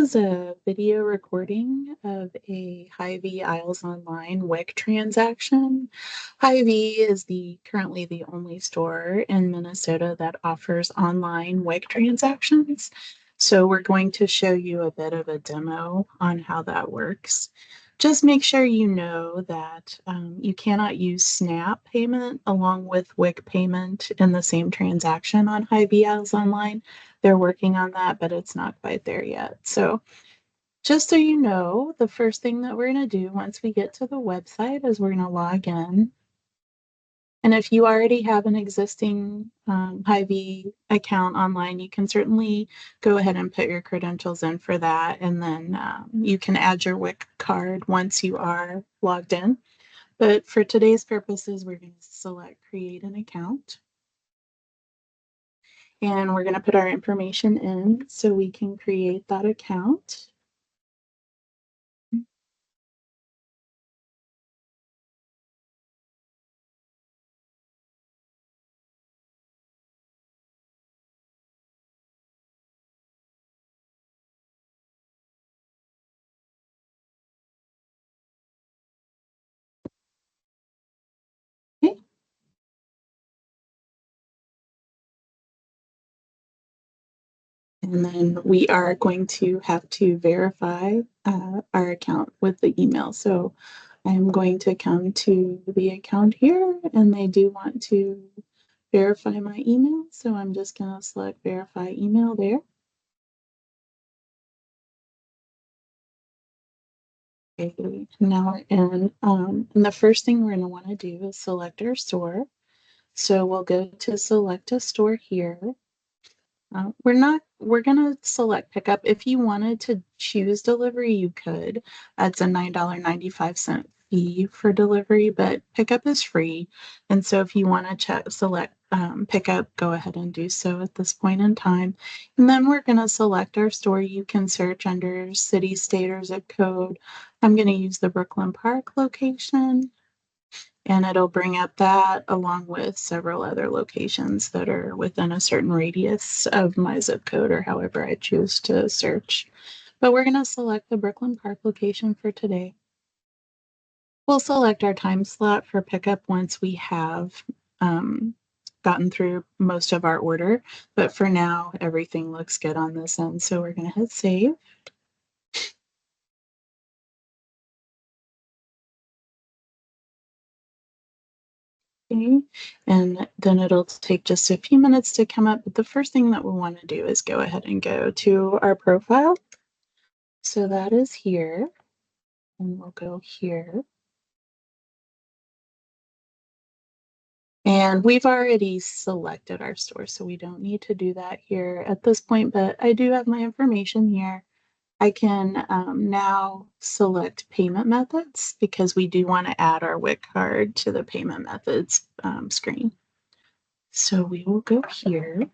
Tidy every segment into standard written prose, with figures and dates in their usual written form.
is a video recording of a Hy-Vee Isles Online WIC transaction. Hy-Vee is currently the only store in Minnesota that offers online WIC transactions. So we're going to show you a bit of a demo on how that works. Just make sure you know that you cannot use SNAP payment along with WIC payment in the same transaction on Hy-Vee Isles Online. They're working on that, but it's not quite there yet. So just so you know, the first thing that we're going to do once we get to the website is we're going to log in. And if you already have an existing Hy-Vee account online, you can certainly go ahead and put your credentials in for that. And then you can add your WIC card once you are logged in. But for today's purposes, we're going to select create an account. And we're going to put our information in so we can create that account. Okay. And then we are going to have to verify our account with the email. So I'm going to come to the account here, and they do want to verify my email. So I'm just going to select verify email there. Okay, now we're in, and the first thing we're going to want to do is select our store. So we'll go to select a store here. We're gonna select pickup. If you wanted to choose delivery, you could. It's a $9.95 fee for delivery, but pickup is free. And so if you want to select pickup, go ahead and do so at this point in time. And then we're gonna select our store. You can search under city, state, or zip code. I'm gonna use the Brooklyn Park location. And it'll bring up that along with several other locations that are within a certain radius of my zip code or however I choose to search. But we're going to select the Brooklyn Park location for today. We'll select our time slot for pickup once we have gotten through most of our order. But for now, everything looks good on this end. So we're going to hit save. Okay. And then it'll take just a few minutes to come up. But the first thing that we want to do is go ahead and go to our profile. So that is here. And we'll go here. And we've already selected our store, so we don't need to do that here at this point, but I do have my information here. I can now select payment methods because we do want to add our WIC card to the payment methods screen. So we will go here.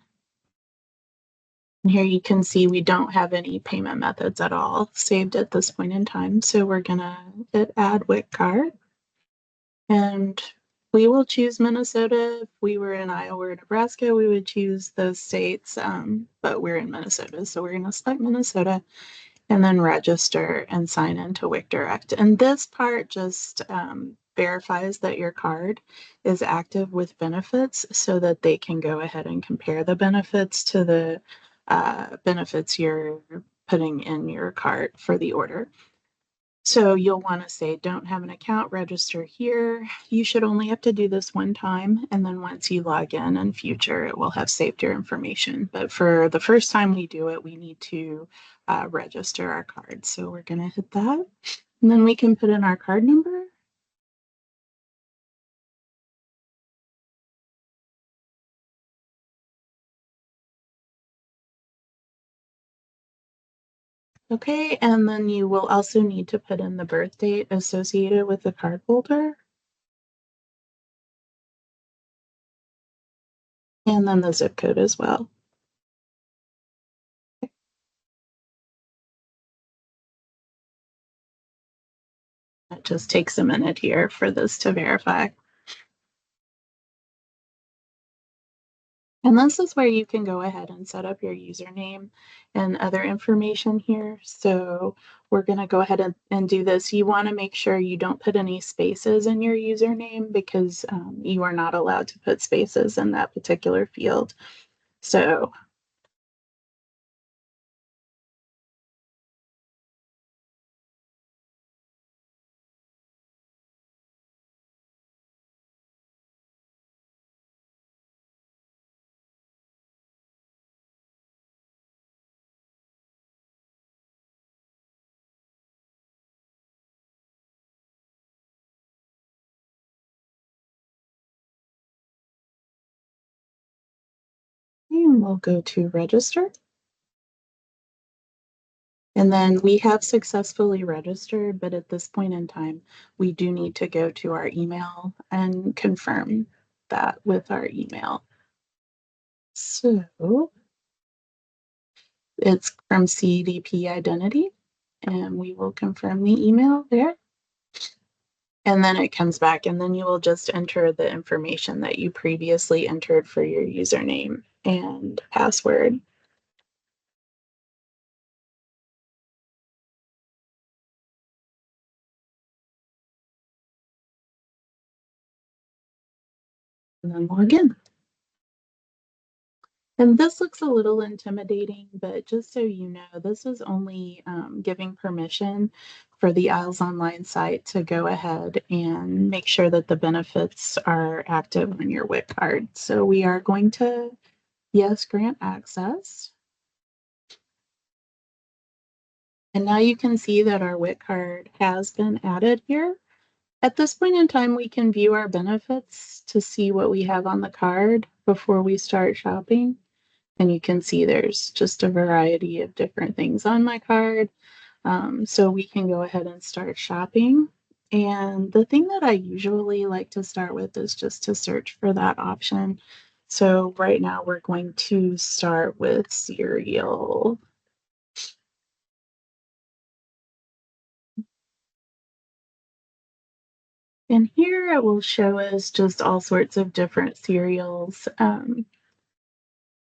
And here you can see we don't have any payment methods at all saved at this point in time. So we're going to hit add WIC card. And we will choose Minnesota. If we were in Iowa or Nebraska, we would choose those states, but we're in Minnesota. So we're going to select Minnesota and then register and sign into WIC Direct. And this part just verifies that your card is active with benefits so that they can go ahead and compare the benefits to the benefits you're putting in your cart for the order. So you'll want to say, don't have an account, register here. You should only have to do this one time. And then once you log in future, it will have saved your information. But for the first time we do it, we need to register our card. So we're going to hit that. And then we can put in our card number. Okay, and then you will also need to put in the birth date associated with the card holder. And then the zip code as well. It just takes a minute here for this to verify. And this is where you can go ahead and set up your username and other information here. So we're going to go ahead and do this. You want to make sure you don't put any spaces in your username because you are not allowed to put spaces in that particular field. So and we'll go to register. And then we have successfully registered, but at this point in time, we do need to go to our email and confirm that with our email. So it's from CDP Identity, and we will confirm the email there. And then it comes back, and then you will just enter the information that you previously entered for your username and password. And then log in. And this looks a little intimidating, but just so you know, this is only giving permission for the Isles Online site to go ahead and make sure that the benefits are active on your WIC card. So we are going to, yes, grant access. And now you can see that our WIC card has been added here. At this point in time, we can view our benefits to see what we have on the card before we start shopping. And you can see there's just a variety of different things on my card. So we can go ahead and start shopping. And the thing that I usually like to start with is just to search for that option. So right now we're going to start with cereal. And here it will show us just all sorts of different cereals.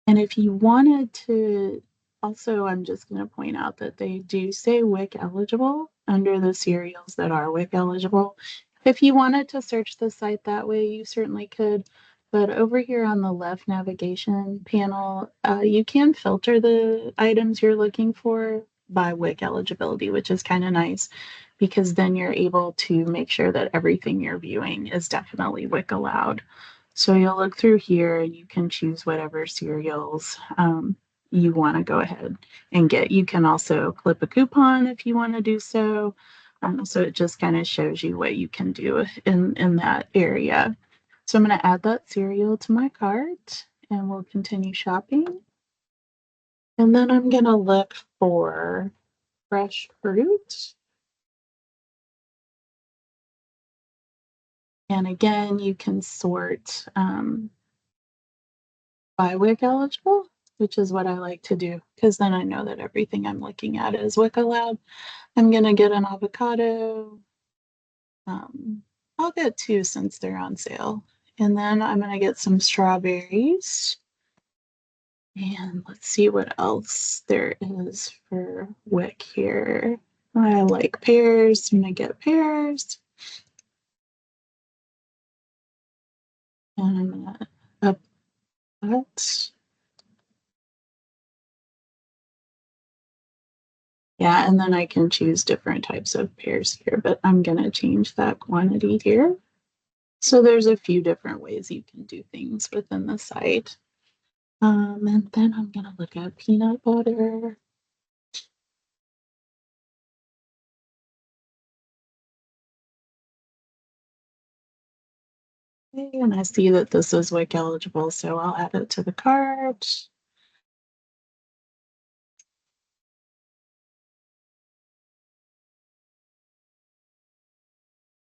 And if you wanted to, also, I'm just going to point out that they do say WIC eligible under the cereals that are WIC eligible. If you wanted to search the site that way, you certainly could. But over here on the left navigation panel, you can filter the items you're looking for by WIC eligibility, which is kind of nice because then you're able to make sure that everything you're viewing is definitely WIC allowed. So you'll look through here and you can choose whatever cereals you want to go ahead and get. You can also clip a coupon if you want to do so. So it just kind of shows you what you can do in that area. So I'm going to add that cereal to my cart and we'll continue shopping. And then I'm going to look for fresh fruit. And again, you can sort by WIC eligible, which is what I like to do because then I know that everything I'm looking at is WIC allowed. I'm going to get an avocado. I'll get two since they're on sale. And then I'm going to get some strawberries. And let's see what else there is for WIC here. I like pears. I'm going to get pears. And I'm going to up that. Yeah, and then I can choose different types of pears here, but I'm going to change that quantity here. So there's a few different ways you can do things within the site. And then I'm going to look at peanut butter. Okay, and I see that this is WIC eligible, so I'll add it to the cart.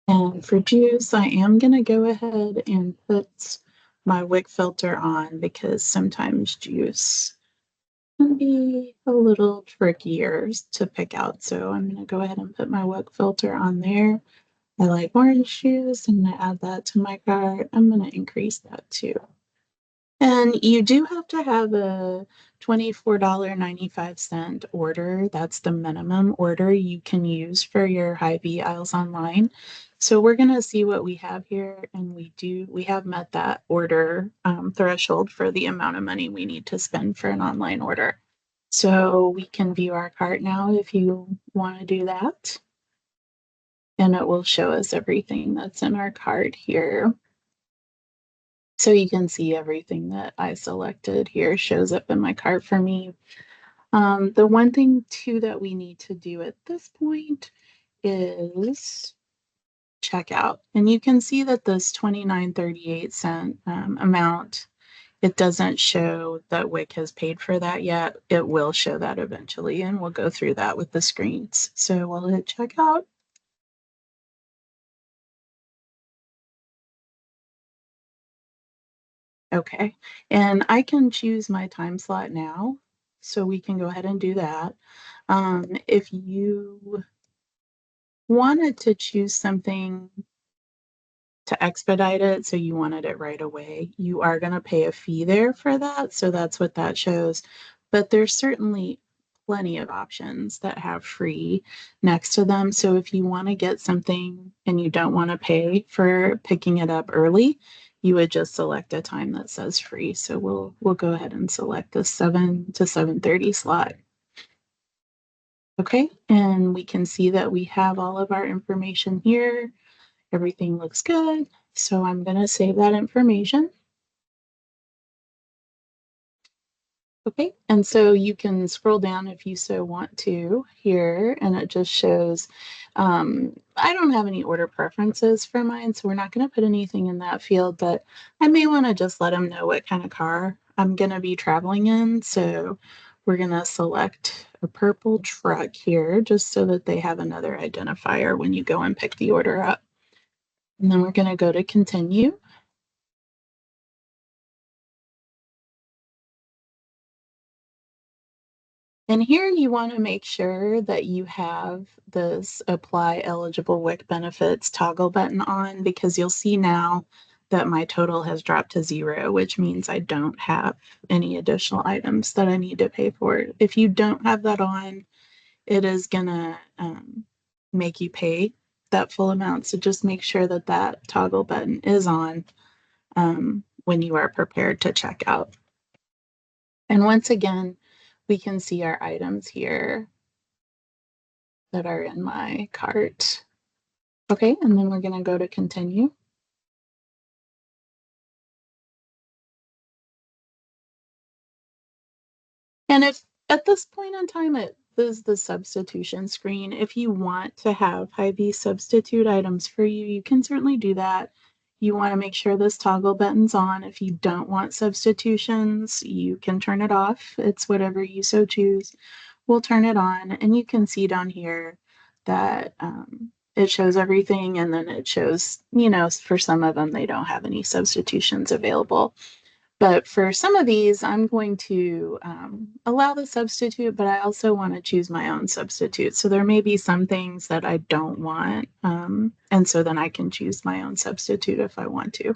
And for juice, I am going to go ahead and put my WIC filter on because sometimes juice can be a little trickier to pick out. So I'm going to go ahead and put my WIC filter on there. I like orange juice. I'm going to add that to my cart. I'm going to increase that too. And you do have to have a $24.95 order. That's the minimum order you can use for your Hy-Vee aisles online. So we're going to see what we have here, and we have met that order threshold for the amount of money we need to spend for an online order. So we can view our cart now if you want to do that. And it will show us everything that's in our cart here. So you can see everything that I selected here shows up in my cart for me. The one thing too that we need to do at this point is check out. And you can see that this 29.38 amount, it doesn't show that WIC has paid for that yet. It will show that eventually, and we'll go through that with the screens. So we'll hit checkout. Okay, and I can choose my time slot now, so we can go ahead and do that. If you wanted to choose something to expedite it, so you wanted it right away, you are going to pay a fee there for that, so that's what that shows. But there's certainly plenty of options that have free next to them. So if you want to get something and you don't want to pay for picking it up early, you would just select a time that says free. So we'll go ahead and select the 7 to 7:30 slot. Okay, and we can see that we have all of our information here. Everything looks good. So I'm going to save that information. Okay, and so you can scroll down if you so want to here, and it just shows, I don't have any order preferences for mine, so we're not going to put anything in that field, but I may want to just let them know what kind of car I'm going to be traveling in. So we're going to select a purple truck here, just so that they have another identifier when you go and pick the order up. And then we're going to go to continue. And here you want to make sure that you have this apply eligible WIC benefits toggle button on, because you'll see now that my total has dropped to 0, which means I don't have any additional items that I need to pay for. If you don't have that on, it is gonna make you pay that full amount. So just make sure that that toggle button is on when you are prepared to check out. And once again, we can see our items here that are in my cart. Okay, and then we're going to go to continue. And if at this point in time, it is the substitution screen. If you want to have Hy-Vee substitute items for you, you can certainly do that. You want to make sure this toggle button's on. If you don't want substitutions, you can turn it off. It's whatever you so choose. We'll turn it on, and you can see down here that it shows everything, and then it shows, for some of them, they don't have any substitutions available. But for some of these, I'm going to allow the substitute, but I also want to choose my own substitute. So there may be some things that I don't want, and so then I can choose my own substitute if I want to.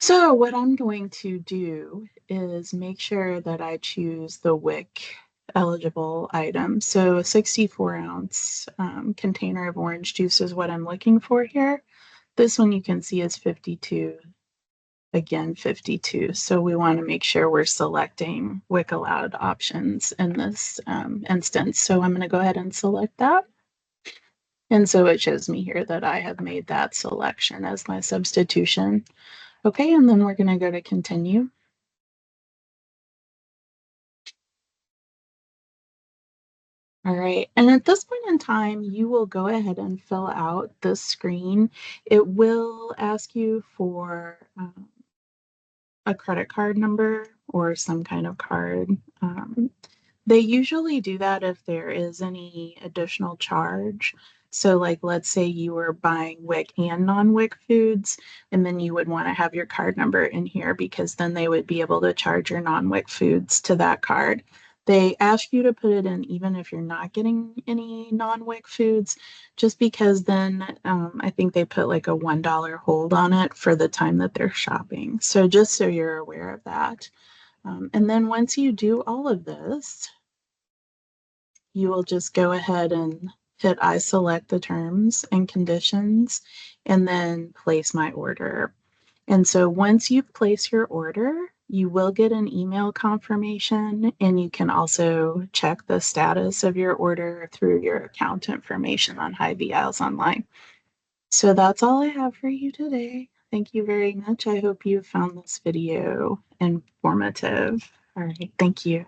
So what I'm going to do is make sure that I choose the WIC eligible item. So a 64-ounce container of orange juice is what I'm looking for here. This one you can see is 52. Again, 52. So we want to make sure we're selecting WIC allowed options in this instance. So I'm going to go ahead and select that. And so it shows me here that I have made that selection as my substitution. Okay, and then we're going to go to continue. All right, and at this point in time, you will go ahead and fill out this screen. It will ask you for a credit card number or some kind of card. They usually do that if there is any additional charge. So, like, let's say you were buying WIC and non-WIC foods, and then you would want to have your card number in here, because then they would be able to charge your non-WIC foods to that card. They ask you to put it in even if you're not getting any non-WIC foods, just because then I think they put like a $1 hold on it for the time that they're shopping. So just so you're aware of that. And then once you do all of this, you will just go ahead and hit I select the terms and conditions and then place my order. And so once you place your order, you will get an email confirmation, and you can also check the status of your order through your account information on Hy-Vee Aisles Online. So that's all I have for you today. Thank you very much. I hope you found this video informative. All right, thank you.